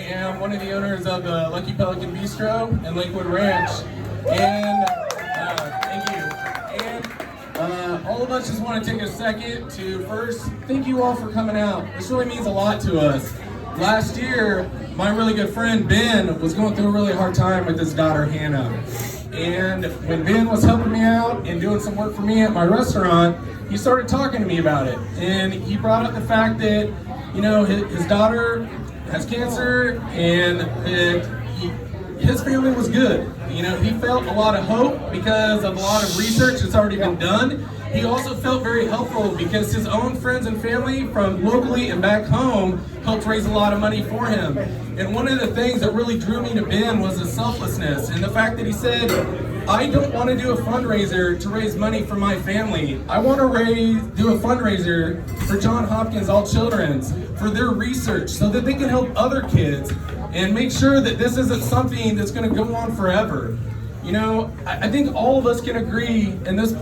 am one of the owners of the Lucky Pelican Bistro and Lakewood Ranch. And thank you. And all of us just want to take a second to first thank you all for coming out. This really means a lot to us. Last year, my really good friend Ben was going through a really hard time with his daughter Hannah. And when Ben was helping me out and doing some work for me at my restaurant, he started talking to me about it. And he brought up the fact that, you know, his daughter has cancer and that his family was good. You know, he felt a lot of hope because of a lot of research that's already been done. He also felt very helpful because his own friends and family from locally and back home helped raise a lot of money for him. And one of the things that really drew me to Ben was his selflessness and the fact that he said, I don't want to do a fundraiser to raise money for my family. I want to do a fundraiser for Johns Hopkins All Children's for their research so that they can help other kids and make sure that this isn't something that's going to go on forever. You know, I think all of us can agree in this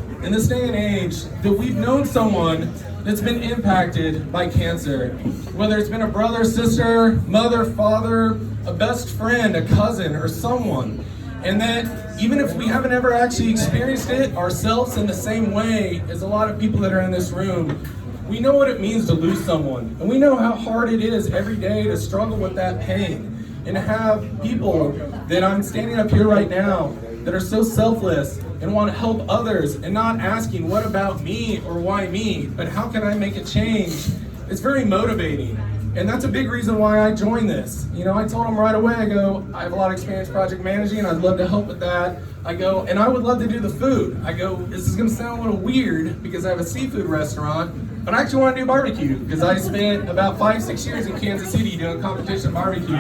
day and age that we've known someone that's been impacted by cancer. Whether it's been a brother, sister, mother, father, a best friend, a cousin, or someone. And that even if we haven't ever actually experienced it ourselves in the same way as a lot of people that are in this room, we know what it means to lose someone. And we know how hard it is every day to struggle with that pain. And to have people that I'm standing up here right now that are so selfless and want to help others and not asking what about me or why me, but how can I make a change? It's very motivating. And that's a big reason why I joined this. You know, I told them right away, I go, I have a lot of experience project managing, I'd love to help with that. I go, and I would love to do the food. I go, this is gonna sound a little weird because I have a seafood restaurant, but I actually want to do barbecue because I spent about 5-6 years in Kansas City doing competition barbecue.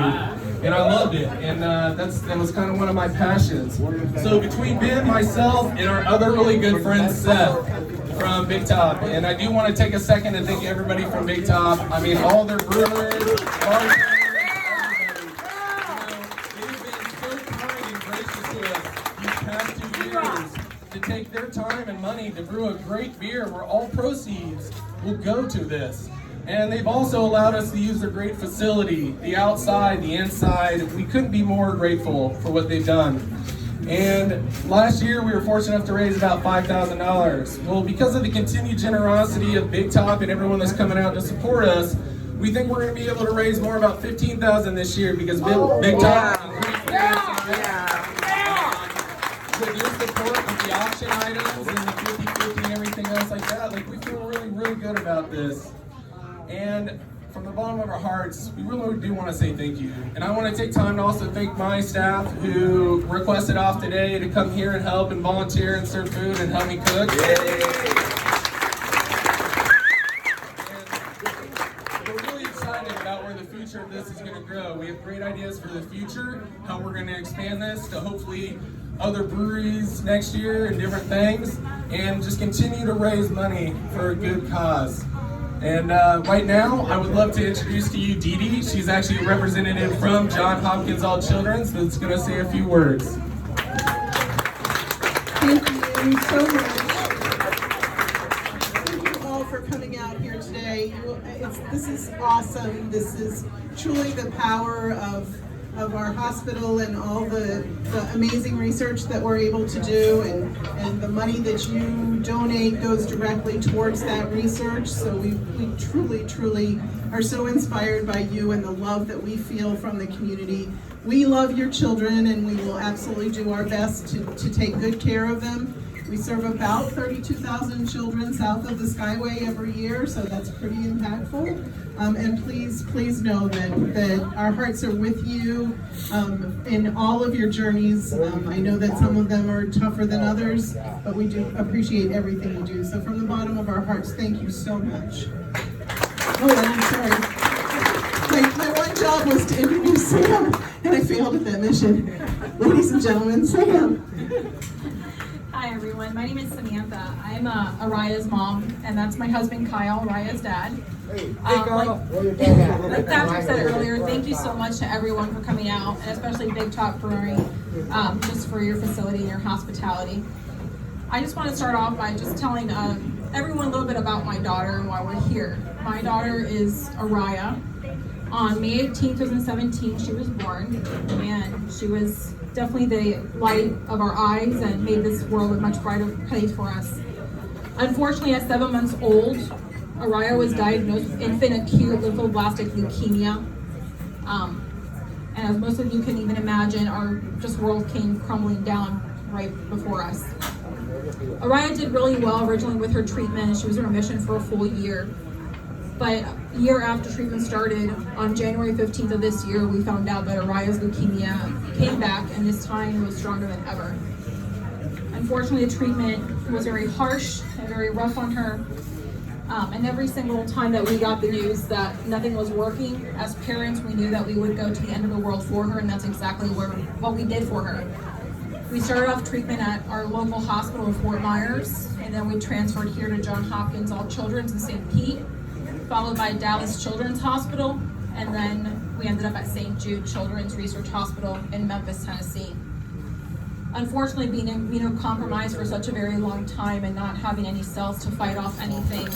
And I loved it, and that was kind of one of my passions. So between Ben, myself, and our other really good friend Seth from Big Top, and I do want to take a second to thank everybody from Big Top. I mean, all their brewers, bartenders, they've been so kind and gracious to us these past 2 years to take their time and money to brew a great beer where all proceeds will go to this. And they've also allowed us to use their great facility, the outside, the inside. We couldn't be more grateful for what they've done. And last year we were fortunate enough to raise about $5,000. Well, because of the continued generosity of Big Top and everyone that's coming out to support us, we think we're going to be able to raise more, about $15,000 this year because Big Top increased with your support with the auction items and the 50/50 and everything else like that. Like, we feel really, really good about this. And from the bottom of our hearts, we really do want to say thank you. And I want to take time to also thank my staff who requested off today to come here and help and volunteer and serve food and help me cook. And we're really excited about where the future of this is going to grow. We have great ideas for the future, how we're going to expand this to hopefully other breweries next year and different things, and just continue to raise money for a good cause. And right now, I would love to introduce to you Dee Dee. She's actually a representative from Johns Hopkins All Children's that's going to say a few words. Thank you so much. Thank you all for coming out here today. This is awesome. This is truly the power of our hospital and all the amazing research that we're able to do, and the money that you donate goes directly towards that research. So we truly are so inspired by you and the love that we feel from the community. We love your children, and we will absolutely do our best to take good care of them. We serve about 32,000 children south of the Skyway every year, so that's pretty impactful. And please know that our hearts are with you in all of your journeys. I know that some of them are tougher than others, but we do appreciate everything you do. So from the bottom of our hearts, thank you so much. Oh, and I'm sorry. My one job was to introduce Sam, and I failed at that mission. Ladies and gentlemen, Sam. Hi everyone, my name is Samantha. I'm Araya's mom, and that's my husband Kyle, Araya's dad. Like Patrick said earlier, thank you so much to everyone for coming out, and especially Big Top Brewing, just for your facility and your hospitality. I just want to start off by just telling everyone a little bit about my daughter and why we're here. My daughter is Araya. On May 18th, 2017, she was born, and she was definitely the light of our eyes and made this world a much brighter place for us. Unfortunately, at 7 months old, Araya was diagnosed with infant acute lymphoblastic leukemia. And as most of you can even imagine, our just world came crumbling down right before us. Araya did really well originally with her treatment. She was in remission for a full year. But a year after treatment started, on January 15th of this year, we found out that Araya's leukemia came back, and this time was stronger than ever. Unfortunately, the treatment was very harsh and very rough on her. And every single time that we got the news that nothing was working, as parents, we knew that we would go to the end of the world for her, and that's exactly what we did for her. We started off treatment at our local hospital in Fort Myers, and then we transferred here to Johns Hopkins All Children's in St. Pete, followed by Dallas Children's Hospital, and then we ended up at St. Jude Children's Research Hospital in Memphis, Tennessee. Unfortunately, being immunocompromised for such a very long time and not having any cells to fight off anything,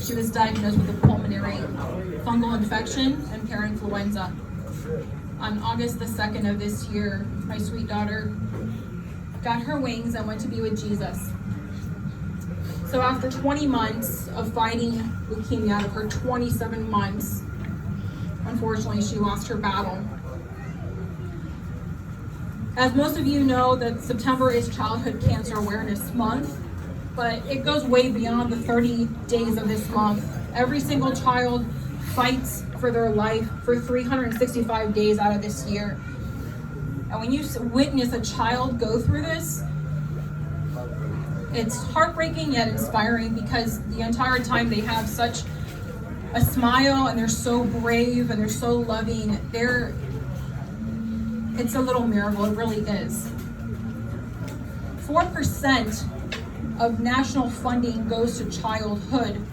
she was diagnosed with a pulmonary fungal infection and parainfluenza. On August the 2nd of this year, my sweet daughter got her wings and went to be with Jesus. So after 20 months of fighting leukemia, out of her 27 months, unfortunately, she lost her battle. As most of you know, that September is Childhood Cancer Awareness Month, but it goes way beyond the 30 days of this month. Every single child fights for their life for 365 days out of this year. And when you witness a child go through this, it's heartbreaking yet inspiring, because the entire time they have such a smile and they're so brave and they're so loving. It's a little miracle, it really is. 4% of national funding goes to childhood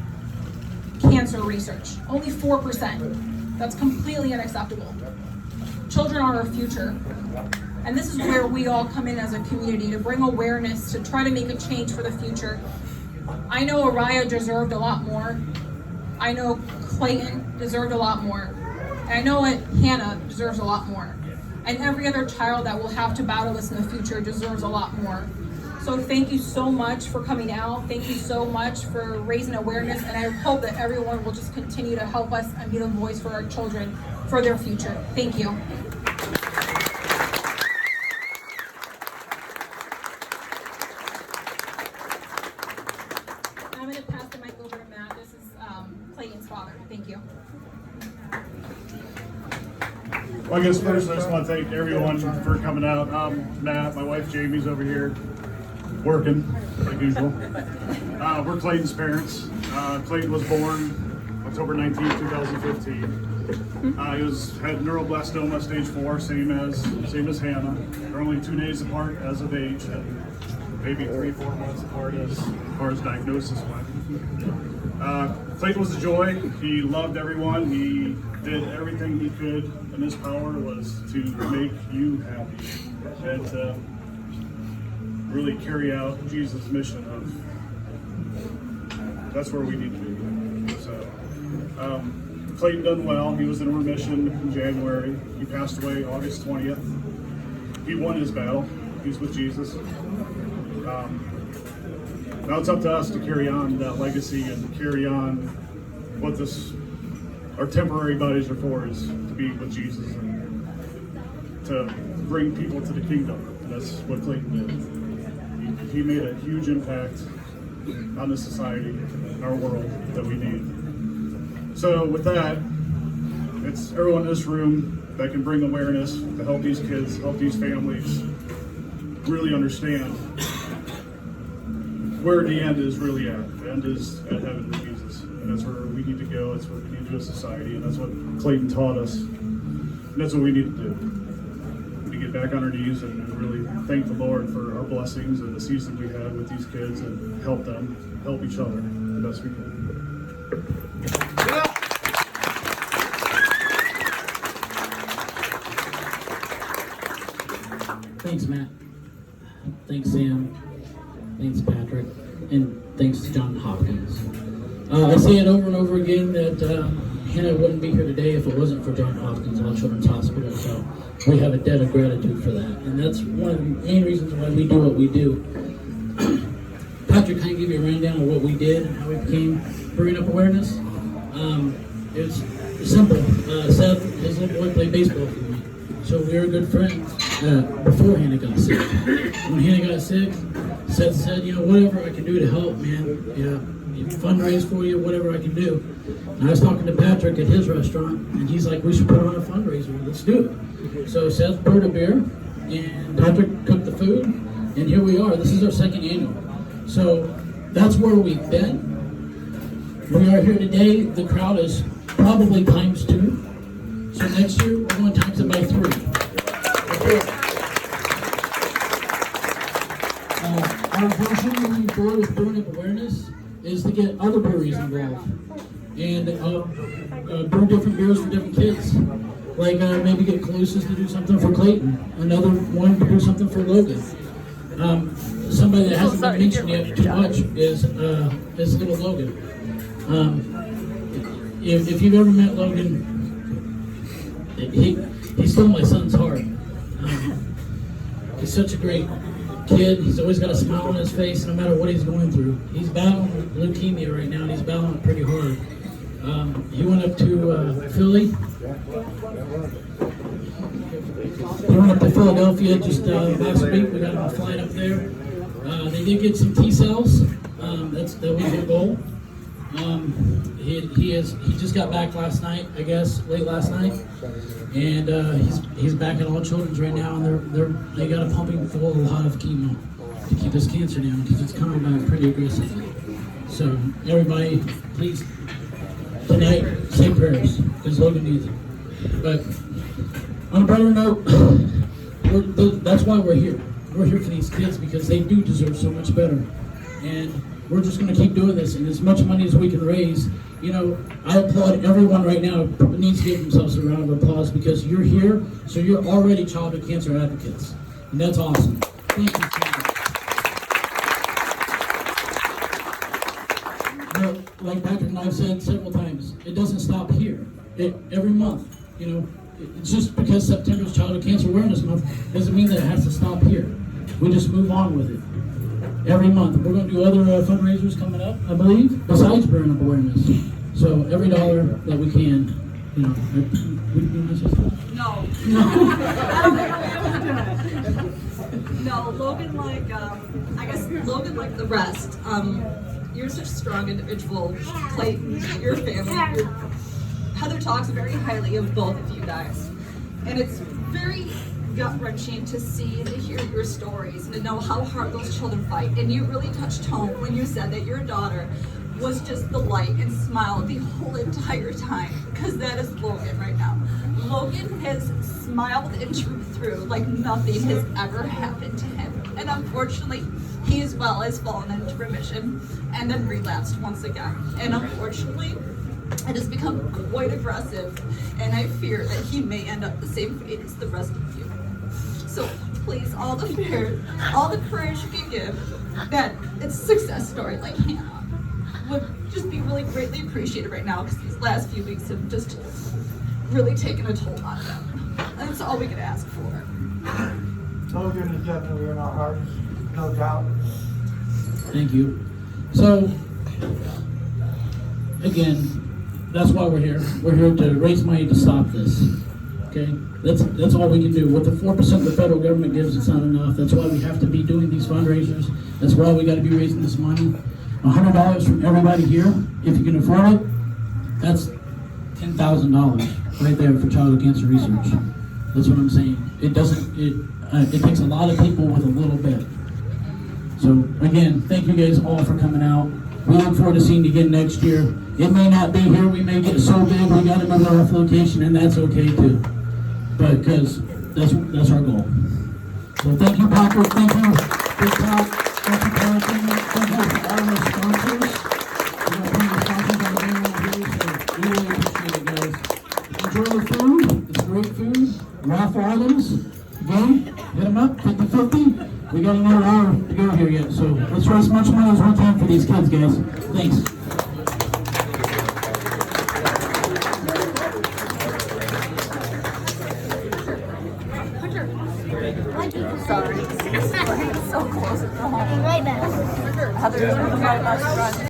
cancer research. Only 4%. That's completely unacceptable. Children are our future. And this is where we all come in as a community to bring awareness, to try to make a change for the future. I know Araya deserved a lot more. I know Clayton deserved a lot more. And I know Hannah deserves a lot more. And every other child that will have to battle this in the future deserves a lot more. So thank you so much for coming out. Thank you so much for raising awareness. And I hope that everyone will just continue to help us and be the voice for our children, for their future. Thank you. I'm going to pass the mic over to Matt. This is Clayton's father. Thank you. Well, I guess first I just want to thank everyone for coming out. Matt, my wife Jamie's over here working, like usual. We're Clayton's parents. Clayton was born October 19, 2015. He had neuroblastoma stage 4, same as Hannah. They're only 2 days apart as of age, and maybe 3-4 months apart as far as diagnosis went. Clayton was a joy. He loved everyone. He did everything he could in his power was to make you happy and to really carry out Jesus' mission of that's where we need to be. So Clayton done well. He was in remission in January. He passed away August 20th. He won his battle. He's with Jesus. Now it's up to us to carry on that legacy and carry on what our temporary bodies are for, is to be with Jesus and to bring people to the kingdom. And that's what Clayton did. He made a huge impact on the society, our world that we need. So with that, it's everyone in this room that can bring awareness to help these kids, help these families really understand where the end is really at. The end is at heaven with Jesus. And that's where we need to go. That's what we need to do as a society. And that's what Clayton taught us. And that's what we need to do. We need to get back on our knees and really thank the Lord for our blessings and the season we had with these kids and help them, help each other the best we can. Thanks, Matt. Thanks, Sam. Thanks, Patrick. And thanks to Johns Hopkins. I say it over and over again that Hannah wouldn't be here today if it wasn't for Johns Hopkins Children's Hospital, so we have a debt of gratitude for that. And that's one of the main reasons why we do what we do. Patrick, can I give you a rundown of what we did and how we became Bringing Up Awareness? It's simple. Seth, his little boy, played baseball with me. So we were good friends before Hannah got sick. When Hannah got sick, Seth said, whatever I can do to help, man, fundraise for you, whatever I can do. And I was talking to Patrick at his restaurant, and he's like, we should put on a fundraiser, let's do it. So Seth brewed a beer, and Patrick cooked the food, and here we are. This is our second annual. So that's where we've been. We are here today. The crowd is probably times 2. So next year, we're going to times it by 3. Our version moving forward with Brewing Up Awareness is to get other breweries involved and brew different beers for different kids. Like maybe get Calusas to do something for Clayton, another one to do something for Logan. Somebody that hasn't been mentioned yet too much is little Logan. If you've ever met Logan, he stole my son's heart. He's such a great kid. He's always got a smile on his face no matter what he's going through. He's battling leukemia right now, and he's battling it pretty hard. He went up to Philly. He went up to Philadelphia just last week. We got him a flight up there. They did get some T cells. That was their goal. He just got back last night, I guess, late last night, and he's back at All Children's right now, and they got to pump him full of a lot of chemo to keep his cancer down because it's coming back pretty aggressively. So everybody, please tonight say prayers because Logan needs it. But on a brighter note, that's why we're here. We're here for these kids because they do deserve so much better, and we're just going to keep doing this, and as much money as we can raise. I applaud everyone right now who needs to give themselves a round of applause because you're here, so you're already childhood cancer advocates, and that's awesome. Thank you so much. Like Patrick and I have said several times, it doesn't stop here. Every month, it's just because September is Childhood Cancer Awareness Month doesn't mean that it has to stop here. We just move on with it. Every month. We're going to do other fundraisers coming up, I believe, besides Bringing Up Awareness. So every dollar that we can, No. No, Logan, Logan, like the rest, you're such a strong individual. Clayton, your family, Heather talks very highly of both of you guys. And it's very gut-wrenching to see and to hear your stories and to know how hard those children fight. And you really touched home when you said that your daughter was just the light and smile the whole entire time, because that is Logan right now. Logan has smiled and truth through like nothing has ever happened to him. And unfortunately, he as well has fallen into remission and then relapsed once again. And unfortunately, it has become quite aggressive, and I fear that he may end up the same fate as the rest of you. So please, all the parents, all the courage you can give, that it's a success story like Hannah would just be really greatly appreciated right now, because these last few weeks have just really taken a toll on them. That's all we could ask for. Logan is definitely in our hearts, no doubt. Thank you. So, again, that's why we're here. We're here to raise money to stop this. Okay? That's all we can do. With the 4% the federal government gives, it's not enough. That's why we have to be doing these fundraisers. That's why we got to be raising this money. $100 from everybody here, if you can afford it, that's $10,000 right there for childhood cancer research. That's what I'm saying. It takes a lot of people with a little bit. So again, thank you guys all for coming out. We look forward to seeing you again next year. It may not be here, we may get so big we got another off location, and that's okay too. But because that's our goal. So thank you, Patrick. Thank you, Big Top. Thank you, Patrick. Thank you for all our sponsors. We got plenty of sponsors on the way around here, so we really appreciate it, guys. Enjoy the food. It's great food. Raffle items. Again, hit them up. 50-50. We got another hour to go here yet, so let's raise as much money as we can for these kids, guys. Thanks. Sorry. So close at home. Right back. Heather's my best friend.